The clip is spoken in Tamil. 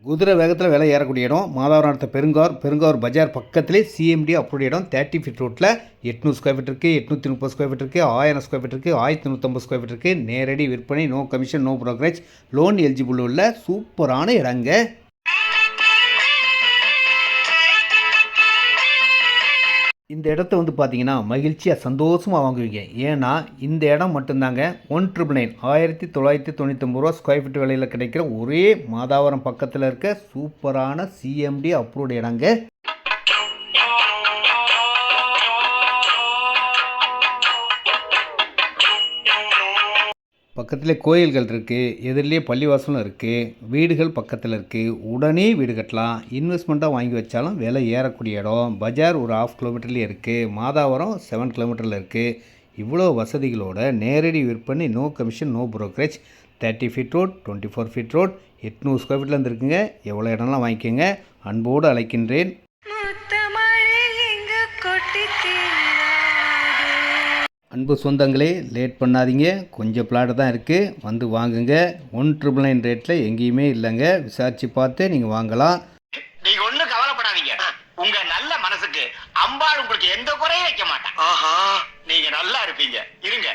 குதிரை வேகத்தில் விலை ஏறக்கூடிய இடம் மாதவரம் அடுத்த பெருங்கார் பஜார் பக்கத்திலே சிஎம்டி அப்ரூவ்ட் இடம் 30 ஃபீட் ரோட்டில் 800 ஸ்கொயர் ஃபீட் இருக்குது, 830 ஸ்கொயர் ஃபீட் இருக்குது, 1000 ஸ்கொயர் ஃபீட் இருக்குது, 1150 ஸ்கொயர் ஃபீட் இருக்குது. நேரடி விற்பனை, no commission, no brokerage, loan eligible உள்ள சூப்பரான இடங்க. இந்த இடத்த பார்த்தீங்கன்னா மகிழ்ச்சியாக சந்தோஷமாக வாங்குவீங்க. ஏன்னா இந்த இடம் மட்டும்தாங்க 1999 1999 ஸ்கொயர் ஃபீட் விலையில் கிடைக்கிற ஒரே மாதாவரம் பக்கத்தில் இருக்க சூப்பரான சிஎம்டி அப்ரூவ்டு இடங்க. பக்கத்திலே கோயில்கள் இருக்குது, எதிரிலே பள்ளிவாசலும் இருக்குது, வீடுகள் பக்கத்தில் இருக்குது. உடனே வீடு கட்டலாம். இன்வெஸ்ட்மெண்ட்டாக வாங்கி வச்சாலும் விலை ஏறக்கூடிய இடம். பஜார் ஒரு 1/2 கிலோமீட்டர்லேயே இருக்குது. மாதாவரம் 7 கிலோமீட்டரில் இருக்குது. இவ்வளோ வசதிகளோட நேரடி விற்பனை, no commission, no brokerage, 30 feet road, 24 feet road, 800 square ஃபீட்டில் இருந்துருக்குங்க. எவ்வளோ இடம்லாம் வாங்கிக்கோங்க. அன்போடு அழைக்கின்றேன். அன்பு சொந்தங்களே, லேட் பண்ணாதீங்க. கொஞ்சம் பிளாட் தான் இருக்குது, வந்து வாங்குங்க. 1999 ரேட்டில் எங்கேயுமே இல்லைங்க. விசாரித்து பார்த்து நீங்கள் வாங்கலாம். நீங்கள் ஒன்றும் கவலைப்படாதீங்க. உங்கள் நல்ல மனசுக்கு அம்பாள் உங்களுக்கு எந்த குறையும் வைக்க மாட்டான். நீங்கள் நல்லா இருப்பீங்க. இருங்க.